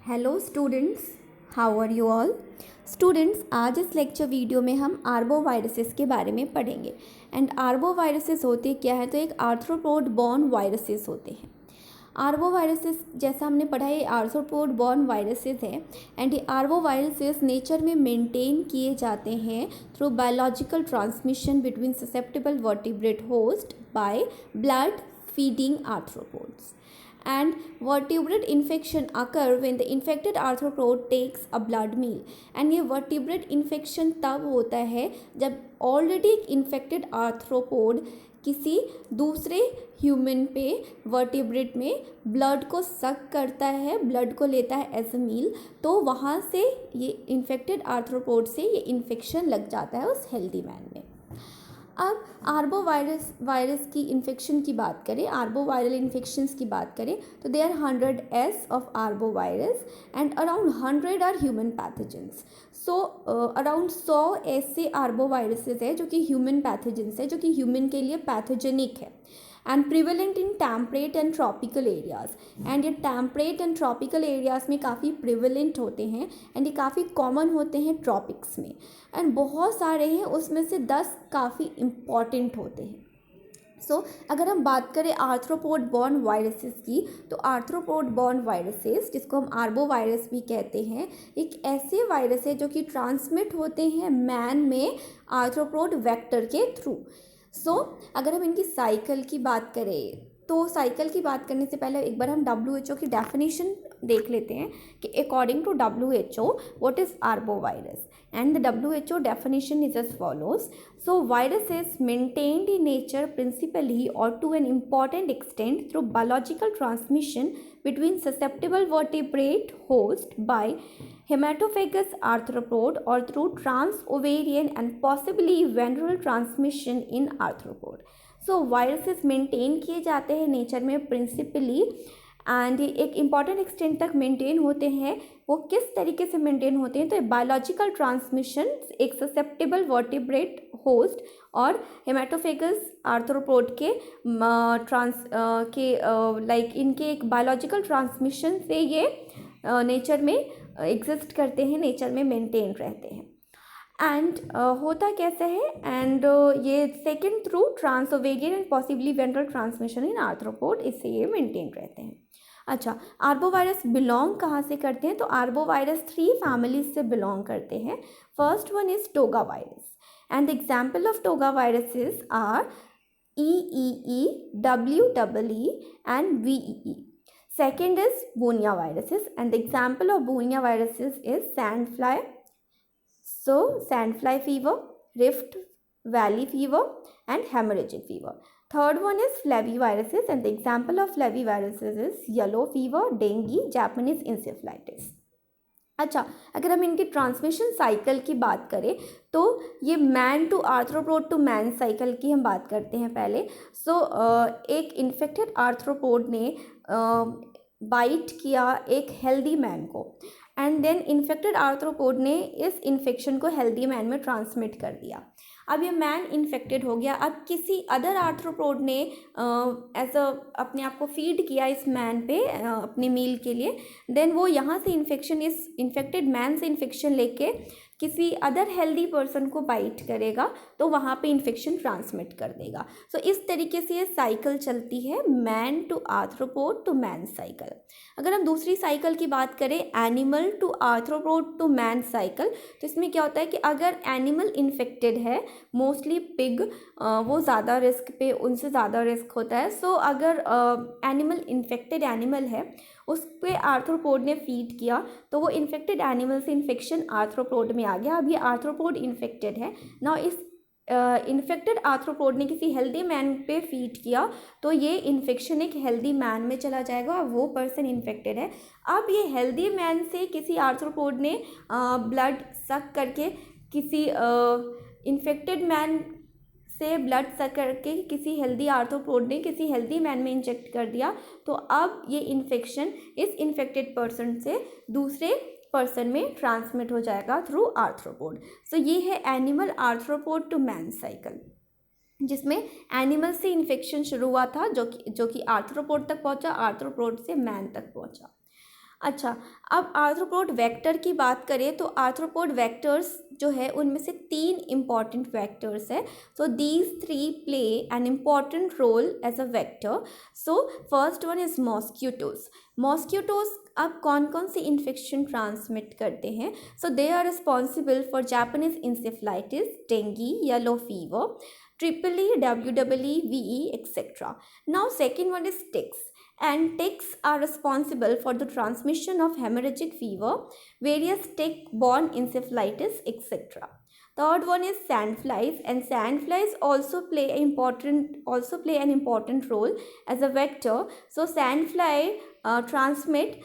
Hello students, how are you all. Students, आज इस lecture video में हम आर्बो वायरसेस के बारे में पढ़ेंगे। एंड आर्बो वायरसेस होते क्या है, तो एक आर्थ्रोपोड बॉर्न वायरसेस होते हैं। आर्बो वायरसेस जैसा हमने पढ़ा है, आर्थ्रोपोड बॉर्न वायरसेस है। एंड ये आर्बो वायरसेस नेचर में मेंटेन किए जाते हैं through biological transmission between susceptible vertebrate host by blood feeding arthropods. And vertebrate infection occur when the infected arthropod takes a blood meal. And ये vertebrate infection तब होता है जब ऑलरेडी एक इन्फेक्टेड आर्थ्रोपोड किसी दूसरे ह्यूमन पे वर्टिब्रेट में ब्लड को सक करता है, ब्लड को लेता है एज अ मील, तो वहाँ से ये इन्फेक्टेड आर्थ्रोपोड से ये इन्फेक्शन लग जाता है उस हेल्दी मैन में। अब आर्बो वायरस की इन्फेक्शन की बात करें, आर्बो वायरल इन्फेक्शंस की बात करें, तो they are 100s of arbo virus and around 100 are human pathogens. So around 100 ऐसे आर्बो वायरसेस है जो कि ह्यूमन पैथोजेंस है, जो कि ह्यूमन के लिए पैथोजेनिक है and prevalent in temperate and tropical areas. And ये टेम्परेट एंड ट्रॉपिकल एरियाज़ में काफ़ी प्रिवेलेंट होते हैं एंड ये काफ़ी कॉमन होते हैं ट्रॉपिक्स में। एंड बहुत सारे हैं, उसमें से 10 काफ़ी इम्पॉर्टेंट होते हैं। सो अगर हम बात करें आर्थ्रोपोड बॉर्न वायरसेस की, तो आर्थ्रोपोड बॉर्न वायरसेस, जिसको हम आर्बो वायरस भी कहते हैं, एक ऐसे वायरस है जो कि ट्रांसमिट होते हैं मैन में आर्थ्रोपोड वेक्टर के थ्रू। सो अगर हम इनकी साइकिल की बात करें, तो साइकिल की बात करने से पहले एक बार हम WHO की डेफिनेशन देख लेते हैं कि according to WHO what is arbo virus. And the WHO definition is as follows. So virus is maintained in nature principally or to an important extent through biological transmission between susceptible vertebrate host by hematophagous arthropod or through trans-ovarian and possibly venereal transmission in arthropod. So viruses maintain किए जाते हैं nature में principally and एक important extent तक maintain होते हैं। वो किस तरीके से मेंटेन होते हैं, तो बायोलॉजिकल ट्रांसमिशन एक ससेप्टेबल वर्टिब्रेट होस्ट और हेमाटोफेगस आर्थ्रोपोड के लाइक इनके एक बायोलॉजिकल ट्रांसमिशन से ये नेचर में एग्जिस्ट करते हैं, नेचर में मेंटेन रहते हैं। एंड होता कैसे है, एंड ये second through transovarian and possibly venereal transmission in arthropod, इससे ये मेंटेन रहते हैं। अच्छा, आर्बो वायरस बिलोंग कहाँ से करते हैं, तो आर्बो वायरस 3 फैमिलीज से बिलोंग करते हैं। First one is toga virus and the example of toga viruses are EEE, WEE and VEE. Second is Bornea viruses and the example of Bornea viruses is sandfly. So sandfly fever, Rift Valley fever and hemorrhagic fever. Third one is flaviviruses and the example of flaviviruses is yellow fever, dengue, Japanese encephalitis. अच्छा, अगर हम इनकी transmission cycle की बात करें, तो ये man to arthropod to man cycle की हम बात करते हैं पहले। सो एक इन्फेक्टेड आर्थ्रोपोड ने बाइट किया एक हेल्दी मैन को एंड देन इन्फेक्टेड आर्थ्रोपोड ने इस इन्फेक्शन को हेल्दी मैन में ट्रांसमिट कर दिया। अब ये मैन इन्फेक्टेड हो गया, अब किसी अदर आर्थ्रोपोड ने अपने आप को फीड किया इस मैन पे अपने मील के लिए, देन वो यहाँ से इन्फेक्शन, इस इन्फेक्टेड मैन से इन्फेक्शन लेके किसी अदर हेल्दी पर्सन को बाइट करेगा, तो वहाँ पे इन्फेक्शन ट्रांसमिट कर देगा। सो इस तरीके से ये साइकिल चलती है, man to arthropod to man cycle. अगर हम दूसरी साइकिल की बात करें, animal to arthropod to man cycle, तो इसमें क्या होता है कि अगर एनिमल इन्फेक्टेड है, मोस्टली पिग, वो ज़्यादा रिस्क पे, उनसे ज़्यादा रिस्क होता है। सो अगर एनिमल इन्फेक्टेड एनिमल है, उस पर आर्थ्रोपोड ने फीड किया, तो वो इन्फेक्टेड एनिमल से इन्फेक्शन आर्थ्रोपोड में आ गया। अब ये आर्थ्रोपोड इन्फेक्टेड है ना, इस इन्फेक्टेड आर्थ्रोपोड ने किसी हेल्दी मैन पे फीड किया, तो ये इन्फेक्शन एक हेल्दी मैन में चला जाएगा और वो पर्सन इन्फेक्टेड है। अब ये हेल्दी मैन से किसी आर्थ्रोपोड ने ब्लड सक करके किसी इन्फेक्टेड मैन से ब्लड सक करके किसी हेल्दी आर्थ्रोपोड ने किसी हेल्दी मैन में इंजेक्ट कर दिया, तो अब ये इन्फेक्शन इस इन्फेक्टेड पर्सन से दूसरे पर्सन में ट्रांसमिट हो जाएगा थ्रू आर्थ्रोपोड। सो ये है animal arthropod to man cycle, जिसमें एनिमल से इन्फेक्शन शुरू हुआ था जो कि आर्थ्रोपोड तक पहुंचा, आर्थ्रोपोड से मैन तक पहुंचा। अच्छा, अब आर्थ्रोपोड वेक्टर की बात करें तो आर्थ्रोपोड वेक्टर्स जो है उनमें से 3 इम्पॉर्टेंट वेक्टर्स है. So these 3 play an important role as a vector. So first one is mosquitoes. Mosquitoes अब कौन कौन से इन्फेक्शन ट्रांसमिट करते हैं? So they are responsible for Japanese encephalitis, dengue, yellow fever, triple E, WEE, VE, etc. Now second one is ticks, and ticks are responsible for the transmission of hemorrhagic fever, various tick-borne encephalitis, etc. Third one is sandflies, and sandflies also play an important role as a vector. So sandfly transmit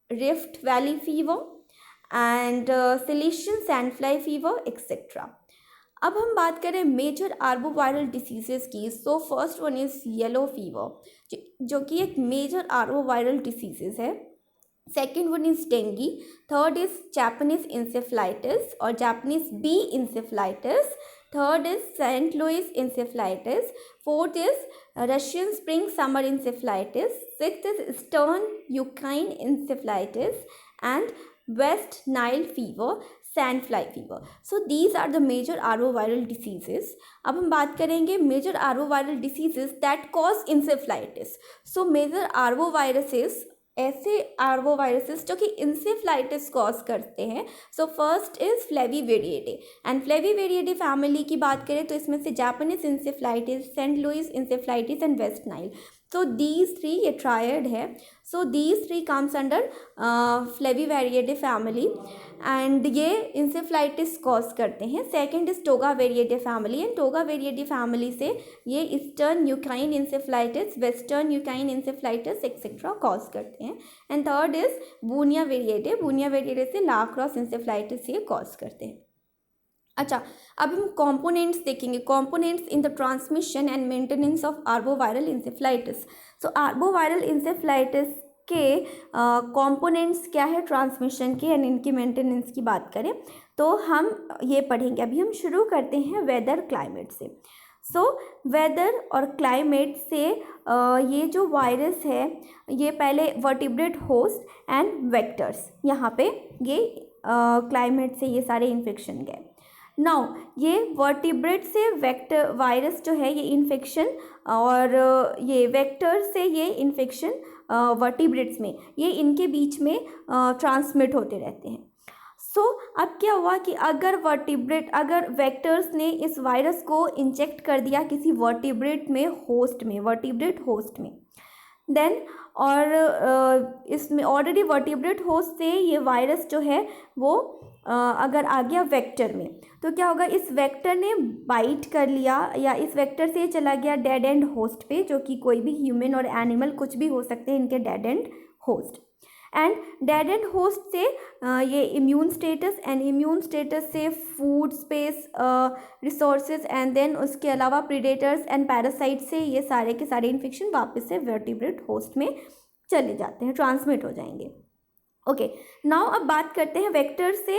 Rift Valley fever and Cilician sandfly fever, etc. अब हम बात करें major arboviral diseases की. So first one is yellow fever, जो कि एक major arboviral diseases है. Second one is dengue. Third is Japanese encephalitis और Japanese B encephalitis. Third is Saint Louis encephalitis. Fourth is Russian spring summer encephalitis. Sixth is eastern equine encephalitis and West Nile fever, sandfly fever. So these are the major arboviral diseases. अब हम बात करेंगे major arboviral diseases that cause encephalitis. So major arboviruses, ऐसे आर्बोवायरसेस जो कि encephalitis cause करते हैं. So first is flaviviridae, and flaviviridae family की बात करें तो इसमें से Japanese encephalitis, Saint Louis encephalitis and West Nile. So these 3 ये ट्रायड है. So these 3 comes under flaviviridae family and ये इंसेफ्लाइटिस कॉज करते हैं. Second is togaviridae family, and togaviridae family से ये eastern equine encephalitis, western equine encephalitis et cetera cause करते हैं. And third is बूनिया वेरिएडे, बूनिया वेरिएडे से लाक्रॉस इंसेफ्लाइटिस ये कॉज करते हैं. अच्छा, अब हम कॉम्पोनेंट्स देखेंगे, components in the transmission and maintenance of arboviral encephalitis. So arboviral encephalitis के कॉम्पोनेंट्स क्या है ट्रांसमिशन के एंड इनकी मेंटेनेंस की बात करें तो हम ये पढ़ेंगे. अभी हम शुरू करते हैं वेदर क्लाइमेट से. सो वेदर और क्लाइमेट से ये जो वायरस है ये पहले वर्टिब्रेट होस्ट एंड वेक्टर्स, यहाँ पे ये क्लाइमेट से ये सारे इन्फेक्शन गए. नाउ ये वर्टिब्रेट से वेक्टर वायरस जो है ये इन्फेक्शन और ये वेक्टर से ये इन्फेक्शन वर्टिब्रेट्स में ये इनके बीच में ट्रांसमिट होते रहते हैं. सो अब क्या हुआ कि अगर वेक्टर्स ने इस वायरस को इंजेक्ट कर दिया किसी वर्टिब्रेट होस्ट में देन और इसमें ऑलरेडी वर्टिब्रेट होस्ट से ये वायरस जो है वो अगर आ गया वेक्टर में तो क्या होगा, इस वेक्टर ने बाइट कर लिया या इस वेक्टर से चला गया डेड एंड होस्ट पे, जो कि कोई भी ह्यूमन और एनिमल कुछ भी हो सकते हैं इनके dead end host. And dead end host से ये इम्यून स्टेटस से food space resources and then उसके अलावा प्रीडेटर्स एंड पैरासाइट से ये सारे के सारे इन्फेक्शन वापस से वर्टिब्रेट होस्ट में चले जाते हैं, ट्रांसमिट हो जाएंगे. ओके, नाउ अब बात करते हैं वेक्टर्स से.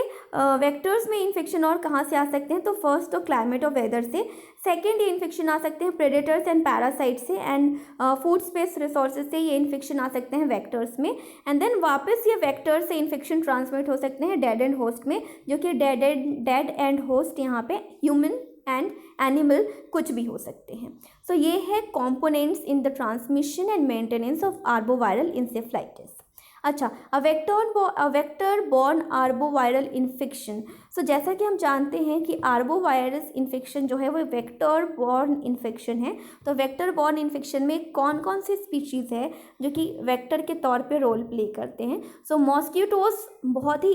वेक्टर्स में इन्फेक्शन और कहाँ से आ सकते हैं तो फर्स्ट तो क्लाइमेट और वेदर से. सेकेंड ये इन्फेक्शन आ सकते हैं प्रेडेटर्स एंड पैरासाइट से, एंड फूड स्पेस रिसोर्सेज से ये इन्फेक्शन आ सकते हैं वेक्टर्स में. एंड देन वापस ये वेक्टर से इन्फेक्शन ट्रांसमिट हो सकते हैं डेड एंड होस्ट में, जो कि डेड एंड होस्ट यहाँ पे ह्यूमन एंड एनिमल कुछ भी हो सकते हैं. सो ये है components in the transmission and maintenance of arboviral encephalitis. अच्छा, a vector borne arboviral infection. So जैसा कि हम जानते हैं कि आर्बोवायरस इन्फेक्शन जो है वो वेक्टर बॉर्न इन्फेक्शन है. तो वेक्टर बॉर्न इन्फेक्शन में कौन कौन से स्पीशीज़ है जो कि वेक्टर के तौर पे रोल प्ले करते हैं. सो मॉस्किटोज बहुत ही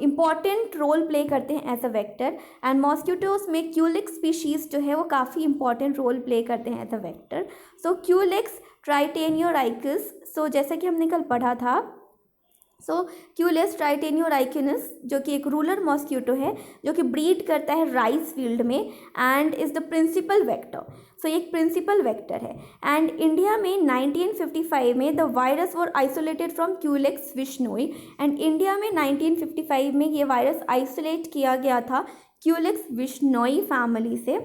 इम्पॉर्टेंट रोल प्ले करते हैं as a vector, and mosquitoes में क्यूलिक्स स्पीशीज़ जो है वो काफ़ी इंपॉर्टेंट रोल प्ले करते हैं as a vector. So Culex tritaeniorhynchus, so जैसा कि हमने कल पढ़ा था, सो क्यूलिस ट्राइटेनियोराइकिनस जो कि एक रूलर मॉस्किटो है जो कि ब्रीड करता है राइस फील्ड में and is the principal vector. So एक प्रिंसिपल वेक्टर है. एंड इंडिया में 1955 में the virus were isolated from Culex vishnui, and India में 1955 में ये वायरस आइसोलेट किया गया था क्यूलिक्स विश्नोई फैमिली से,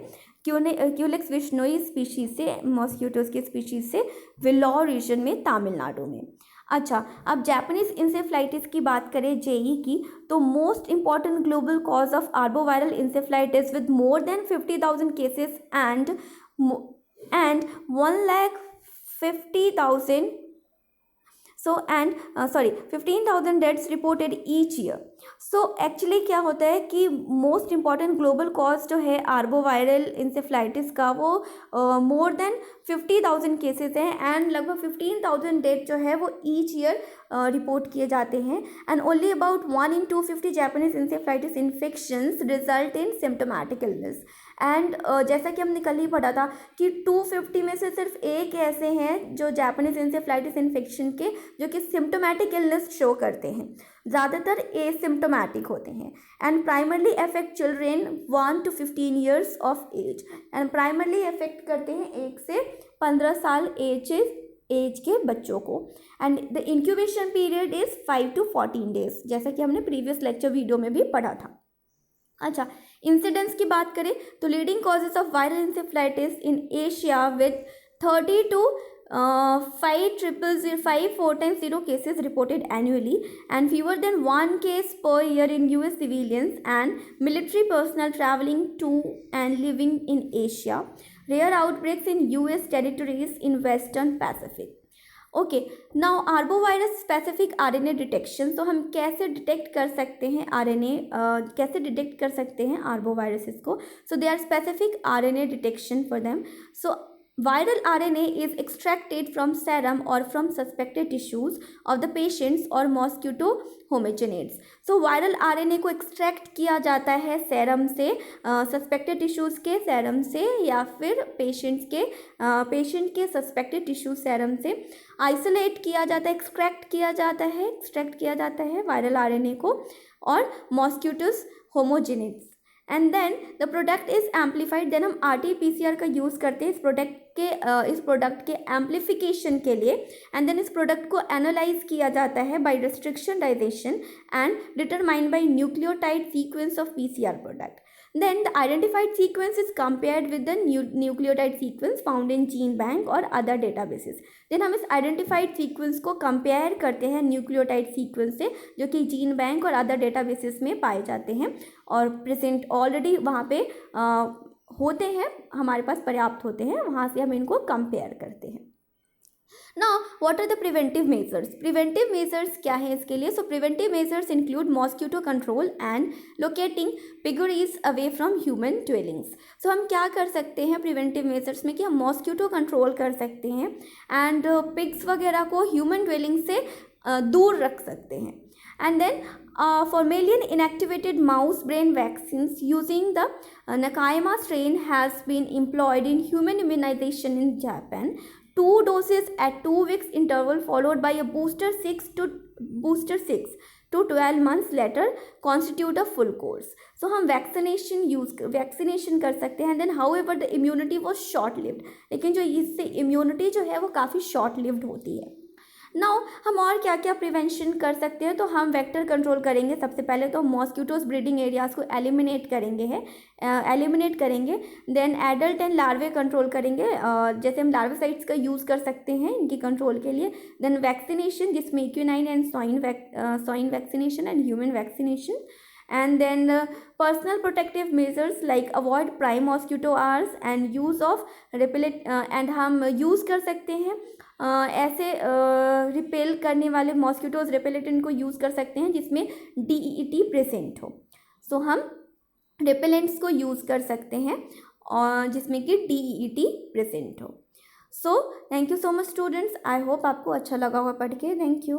क्यूलिक्स विश्नोई स्पीशीज़ से, मॉस्किटोज की स्पीशीज़ से, वेल्लोर रीजन में तमिलनाडु में. अच्छा, अब जापानीज इंसेफ्लाइटिस की बात करें जेई की, तो most important global cause of arboviral encephalitis with more than 50,000 cases and 1,50,000 15,000 deaths reported each year. So actually क्या होता है कि मोस्ट इंपॉर्टेंट ग्लोबल कॉज जो है आर्बोवायरल इंसेफ्लाइटिस का वो मोर देन 50,000 केसेस हैं एंड लगभग 15,000 डेथ जो है वो ईच ईयर रिपोर्ट किए जाते हैं. And only about 1 in 250 Japanese encephalitis infections result in symptomatic illness. And जैसा कि हमने कल ही पढ़ा था कि 250 में से सिर्फ एक ऐसे हैं जो जापानीज इंसेफ्लाइटिस इन्फेक्शन के जो कि सिम्टोमेटिक इलनेस शो करते हैं, ज़्यादातर एसिम्टोमेटिक होते हैं. And primarily affect children 1 to 15 years of age. And primarily affect करते हैं 1 से 15 साल एज के बच्चों को. And the incubation period is 5 to 14 days, जैसा कि हमने प्रीवियस लेक्चर वीडियो में भी पढ़ा था. अच्छा, इंसिडेंस की बात करें तो leading causes of viral encephalitis in Asia with 30 to 5,410 cases reported annually and fewer than 1 case per year in US civilians and military personnel traveling to and living in Asia. Rare outbreaks in US territories in Western Pacific. Okay, now arbovirus specific RNA detection. तो हम कैसे detect कर सकते हैं RNA, कैसे detect कर सकते हैं आर्बोवायरसेस को. So they are specific RNA detection for them. So viral RNA is extracted from serum or from suspected tissues of the patients or mosquito homogenates. So viral RNA को extract किया जाता है serum से, suspected tissues के serum से या फिर patient के सस्पेक्टेड टिश्यू सेरम से आइसोलेट किया जाता है, एक्सट्रैक्ट किया जाता है वायरल RNA को और mosquitoes homogenates. And then the product is amplified. Then हम RT-PCR का यूज़ करते हैं इस प्रोडक्ट के एम्पलीफिकेशन के लिए. एंड देन इस प्रोडक्ट को एनालाइज किया जाता है by restrictionisation and determined by nucleotide sequence of PCR product. Then the identified sequence is compared with the nucleotide sequence found in gene bank और other databases. Then हम इस identified sequence को compare करते हैं nucleotide sequence से जो कि gene bank और other databases में पाए जाते हैं और present already वहाँ पे होते हैं, हमारे पास पर्याप्त होते हैं, वहाँ से हम इनको compare करते हैं. Now, what are the preventive measures? Preventive measures क्या है इसके लिए? So, preventive measures include mosquito control and locating piggeries away from human dwellings. So, हम क्या कर सकते हैं preventive measures में कि हम mosquito control कर सकते हैं and pigs वगैरह को human dwelling से दूर रख सकते हैं. And then for mammalian inactivated mouse brain vaccines using the Nakayama strain has been employed in human immunization in Japan. 2 doses at 2 weeks interval followed by a booster 6 to 12 months later constitute a full course. So हम vaccination कर सकते हैं. Then however the immunity was short lived, लेकिन जो इससे immunity जो है वो काफ़ी शॉर्ट लिव्ड होती है. नाउ हम और क्या क्या प्रिवेंशन कर सकते हैं? तो हम वेक्टर कंट्रोल करेंगे. सबसे पहले तो मॉस्क्यूटोज ब्रीडिंग एरियाज़ को एलिमिनेट करेंगे. Then adult and larvae control करेंगे, जैसे हम लार्वेसाइट्स का यूज़ कर सकते हैं इनकी कंट्रोल के लिए. देन वैक्सीनेशन जिसमें equine and swine vaccination and human vaccination. And then personal protective measures like avoid prime mosquito hours and use of repellent and हम यूज़ कर सकते हैं ऐसे रिपेल करने वाले मॉस्किटोज रिपेलेंट को यूज़ कर सकते हैं जिसमें DEET प्रेजेंट हो. सो हम रिपेलेंट्स को यूज़ कर सकते हैं और जिसमें कि DEET प्रेजेंट हो. So thank you so much students. I hope आपको अच्छा लगा होगा पढ़ के. Thank you.